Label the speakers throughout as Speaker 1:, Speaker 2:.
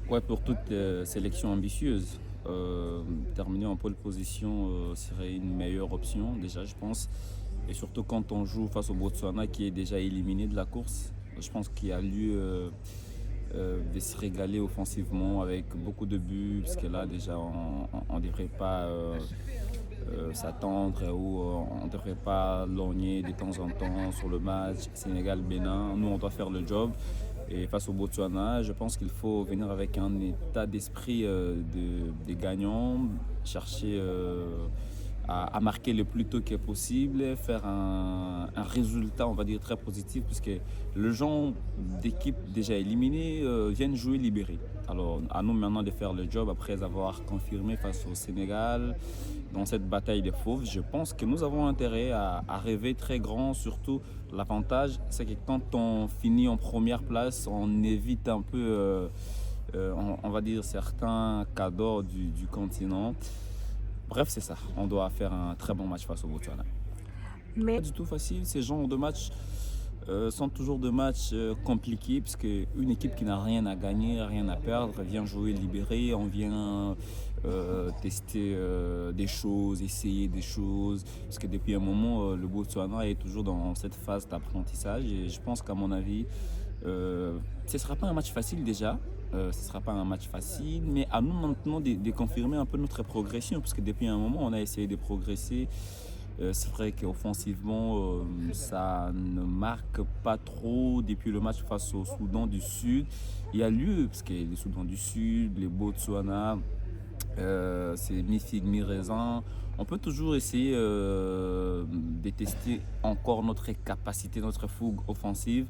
Speaker 1: Ouais, pour toute sélection ambitieuse, terminer en pole position serait une meilleure option, déjà, je pense. Et surtout quand on joue face au Botswana qui est déjà éliminé de la course, je pense qu'il y a lieu de se régaler offensivement avec beaucoup de buts, parce que là, déjà, on ne devrait pas s'attendre ou on ne devrait pas lorgner de temps en temps sur le match Sénégal-Bénin. Nous, on doit faire le job. Et face au Botswana, je pense qu'il faut venir avec un état d'esprit de gagnant, chercher à marquer le plus tôt que possible, faire un résultat, on va dire, très positif, puisque le genre d'équipe déjà éliminée viennent jouer libérés. Alors, à nous maintenant de faire le job après avoir confirmé face au Sénégal dans cette bataille des fauves. Je pense que nous avons intérêt à rêver très grand, surtout l'avantage, c'est que quand on finit en première place, on évite un peu, on va dire, certains cadors du continent. Bref, c'est ça. On doit faire un très bon match face au Botswana. Pas
Speaker 2: Mais
Speaker 1: du tout facile. Ces genres de matchs sont toujours des matchs compliqués parce qu'une équipe qui n'a rien à gagner, rien à perdre, vient jouer libéré, on vient tester des choses, essayer des choses. Parce que depuis un moment, le Botswana est toujours dans cette phase d'apprentissage et je pense qu'à mon avis, ce ne sera pas un match facile déjà. Ce ne sera pas un match facile, mais à nous maintenant de confirmer un peu notre progression, parce que depuis un moment, on a essayé de progresser. C'est vrai qu'offensivement, ça ne marque pas trop depuis le match face au Soudan du Sud. Il y a lieu, parce que le Soudan du Sud, les Botswana, c'est mi-figue, mi-raisin. On peut toujours essayer de tester encore notre capacité, notre fougue offensive.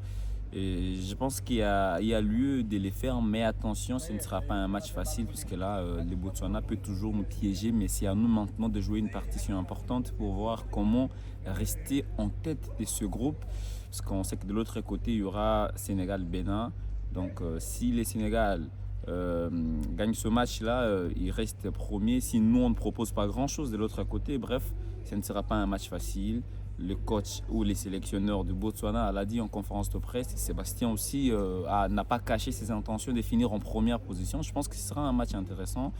Speaker 1: Et je pense il y a lieu de les faire, mais attention, ce ne sera pas un match facile, puisque là, le Botswana peut toujours nous piéger, mais c'est à nous maintenant de jouer une partition importante pour voir comment rester en tête de ce groupe, parce qu'on sait que de l'autre côté, il y aura Sénégal-Bénin. Donc, si les Sénégal gagne ce match-là, il reste premier. Si nous, on ne propose pas grand-chose de l'autre côté, bref, ce ne sera pas un match facile. Le coach ou les sélectionneurs du Botswana l'a dit en conférence de presse. Sébastien aussi n'a pas caché ses intentions de finir en première position. Je pense que ce sera un match intéressant.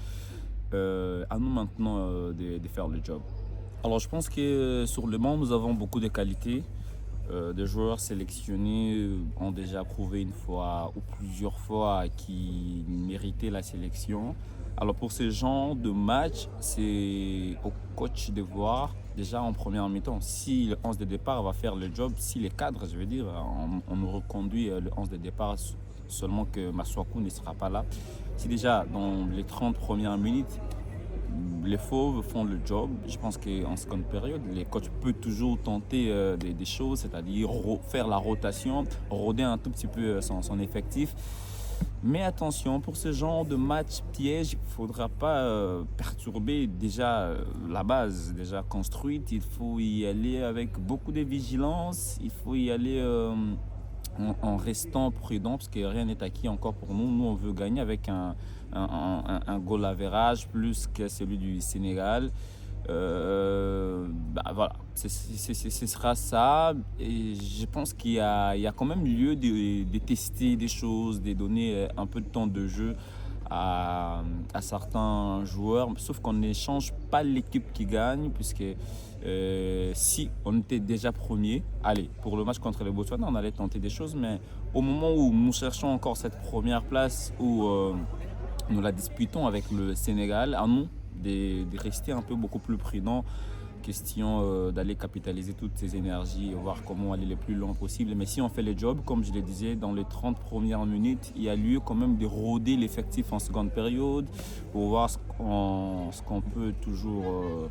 Speaker 1: À nous maintenant de faire le job. Alors je pense que sur le banc, nous avons beaucoup de qualités. Des joueurs sélectionnés ont déjà prouvé une fois ou plusieurs fois qu'ils méritaient la sélection. Alors pour ce genre de match, c'est au coach de voir déjà en première mi-temps si le 11 de départ va faire le job, si les cadres, je veux dire, on nous reconduit le 11 de départ seulement que Masuaku ne sera pas là. Si déjà dans les 30 premières minutes, les fauves font le job. Je pense qu'en seconde période, les coachs peuvent toujours tenter des choses, c'est-à-dire faire la rotation, roder un tout petit peu son effectif. Mais attention, pour ce genre de match piège, il ne faudra pas perturber déjà la base déjà construite. Il faut y aller avec beaucoup de vigilance. Il faut y aller en restant prudent, parce que rien n'est acquis encore pour nous. Nous, on veut gagner avec un goal average plus que celui du Sénégal. Voilà, ce sera ça. Et je pense il y a quand même lieu de tester des choses, de donner un peu de temps de jeu à certains joueurs, sauf qu'on n'échange pas l'équipe qui gagne, puisque si on était déjà premier, allez, pour le match contre le Botswana, on allait tenter des choses, mais au moment où nous cherchons encore cette première place, où nous la disputons avec le Sénégal, à nous de rester un peu beaucoup plus prudent. Question d'aller capitaliser toutes ces énergies et voir comment aller le plus loin possible. Mais si on fait le job, comme je le disais, dans les 30 premières minutes, il y a lieu quand même de rôder l'effectif en seconde période pour voir ce qu'on peut toujours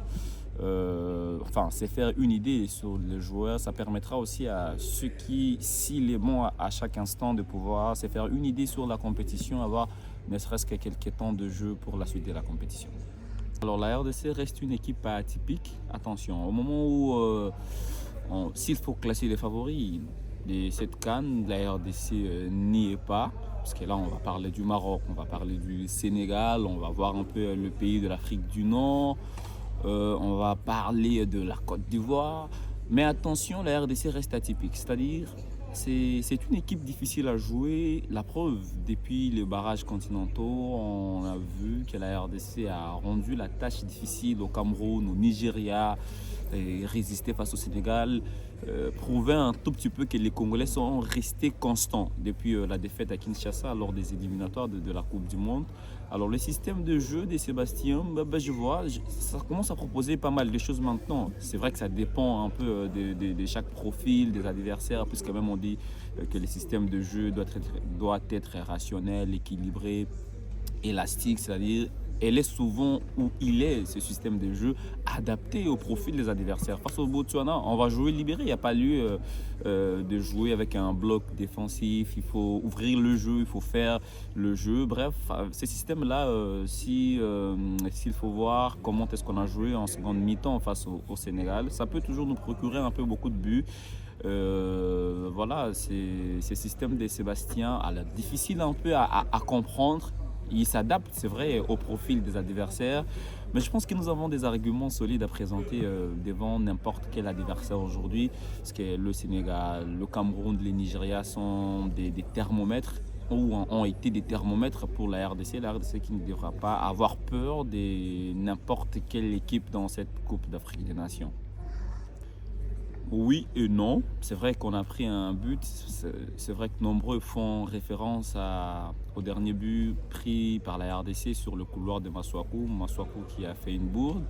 Speaker 1: c'est faire une idée sur les joueurs. Ça permettra aussi à ceux qui, s'il est bon à chaque instant, de pouvoir se faire une idée sur la compétition, avoir ne serait-ce que quelques temps de jeu pour la suite de la compétition. Alors la RDC reste une équipe atypique. Attention, au moment où s'il faut classer les favoris de cette CAN, la RDC n'y est pas. Parce que là, on va parler du Maroc, on va parler du Sénégal, on va voir un peu le pays de l'Afrique du Nord, on va parler de la Côte d'Ivoire. Mais attention, la RDC reste atypique. C'est-à-dire, c'est une équipe difficile à jouer. La preuve, depuis les barrages continentaux, on a vu que la RDC a rendu la tâche difficile au Cameroun, au Nigeria, et résister face au Sénégal, prouver un tout petit peu que les Congolais sont restés constants depuis la défaite à Kinshasa lors des éliminatoires de la Coupe du Monde. Alors le système de jeu des Sébastien, je vois, ça commence à proposer pas mal de choses maintenant. C'est vrai que ça dépend un peu de chaque profil, des adversaires, puisque même on dit que le système de jeu doit être rationnel, équilibré, élastique, c'est-à-dire elle est souvent où il est, ce système de jeu, adapté au profil des adversaires. Face au Botswana, on va jouer libéré. Il n'y a pas lieu de jouer avec un bloc défensif. Il faut ouvrir le jeu, il faut faire le jeu. Bref, ce système-là, s'il faut voir comment est-ce qu'on a joué en seconde mi-temps face au Sénégal, ça peut toujours nous procurer un peu beaucoup de buts. Voilà, ce système de Sébastien a l'air difficile un peu à comprendre. Il s'adapte, c'est vrai, au profil des adversaires. Mais je pense que nous avons des arguments solides à présenter devant n'importe quel adversaire aujourd'hui. Parce que le Sénégal, le Cameroun, le Nigeria sont des thermomètres ou ont été des thermomètres pour la RDC. La RDC qui ne devra pas avoir peur de n'importe quelle équipe dans cette Coupe d'Afrique des Nations. Oui et non. C'est vrai qu'on a pris un but. C'est vrai que nombreux font référence au dernier but pris par la RDC sur le couloir de Masuaku. Masuaku qui a fait une bourde.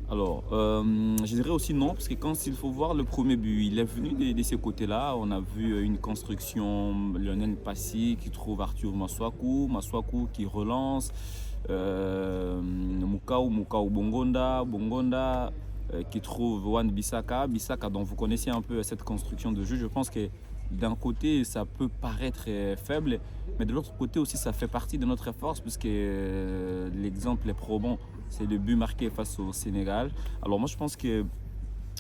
Speaker 1: Alors, je dirais aussi non, parce que quand il faut voir le premier but, il est venu de ce côté-là. On a vu une construction, Lionel Passy qui trouve Arthur Masuaku. Masuaku qui relance. Mukau Bongonda qui trouve Wan Bissaka. Bissaka, dont vous connaissez un peu cette construction de jeu. Je pense que d'un côté, ça peut paraître faible, mais de l'autre côté aussi, ça fait partie de notre force, puisque l'exemple est probant. C'est le but marqué face au Sénégal. Alors moi, je pense que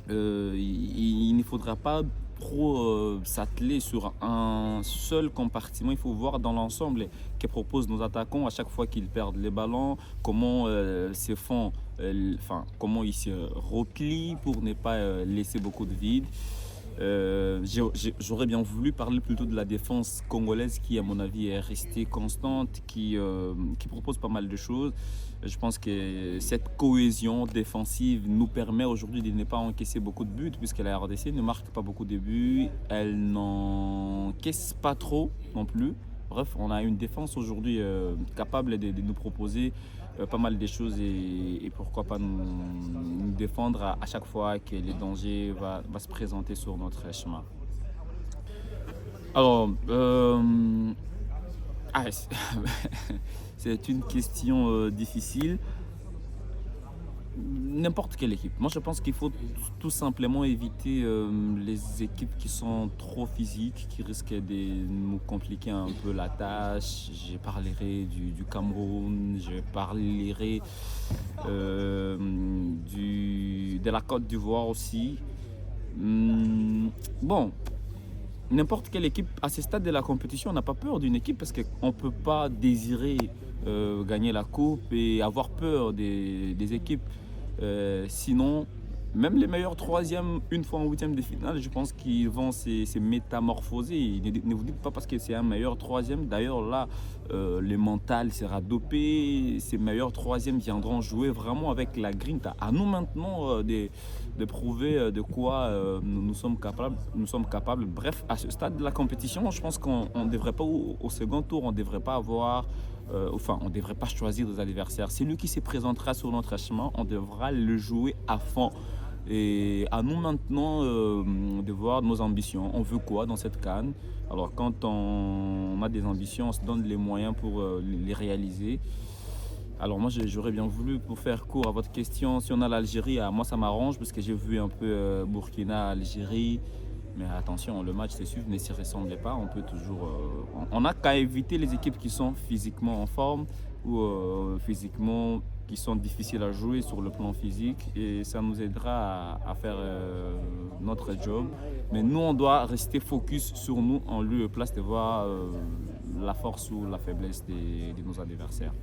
Speaker 1: il ne faudra pas trop s'atteler sur un seul compartiment. Il faut voir dans l'ensemble que proposent nos attaquants à chaque fois qu'ils perdent les ballons, comment se font, comment ils se replient pour ne pas laisser beaucoup de vide. J'aurais bien voulu parler plutôt de la défense congolaise qui, à mon avis, est restée constante, qui propose pas mal de choses. Je pense que cette cohésion défensive nous permet aujourd'hui de ne pas encaisser beaucoup de buts, puisque la RDC ne marque pas beaucoup de buts, elle n'encaisse pas trop non plus. Bref, on a une défense aujourd'hui capable de nous proposer pas mal de choses et pourquoi pas nous défendre à chaque fois que le danger va se présenter sur notre chemin. Alors, c'est une question difficile. N'importe quelle équipe. Moi, je pense qu'il faut tout simplement éviter les équipes qui sont trop physiques, qui risquent de nous compliquer un peu la tâche. Je parlerai du Cameroun, je parlerai de la Côte d'Ivoire aussi. Bon, n'importe quelle équipe, à ce stade de la compétition, on n'a pas peur d'une équipe parce qu'on ne peut pas désirer gagner la coupe et avoir peur des équipes. Sinon, même les meilleurs troisièmes, une fois en huitième de finale, je pense qu'ils vont se métamorphoser. Ne vous dites pas parce que c'est un meilleur troisième. D'ailleurs, là, le mental sera dopé. Ces meilleurs troisièmes viendront jouer vraiment avec la grinta. À nous maintenant de prouver de quoi nous sommes capables. Bref, à ce stade de la compétition, je pense qu'on ne devrait pas, au second tour, on ne devrait pas avoir... on ne devrait pas choisir des adversaires. Celui qui se présentera sur notre chemin, on devra le jouer à fond. Et à nous maintenant de voir nos ambitions. On veut quoi dans cette CAN? Alors quand on a des ambitions, on se donne les moyens pour les réaliser. Alors moi j'aurais bien voulu, pour faire court à votre question, si on a l'Algérie, moi ça m'arrange parce que j'ai vu un peu Burkina, Algérie. Mais attention, le match, c'est sûr, ne se ressemble pas. On peut toujours, on n'a qu'à éviter les équipes qui sont physiquement en forme ou physiquement qui sont difficiles à jouer sur le plan physique. Et ça nous aidera à faire notre job. Mais nous, on doit rester focus sur nous en lieu et place de voir la force ou la faiblesse de nos adversaires.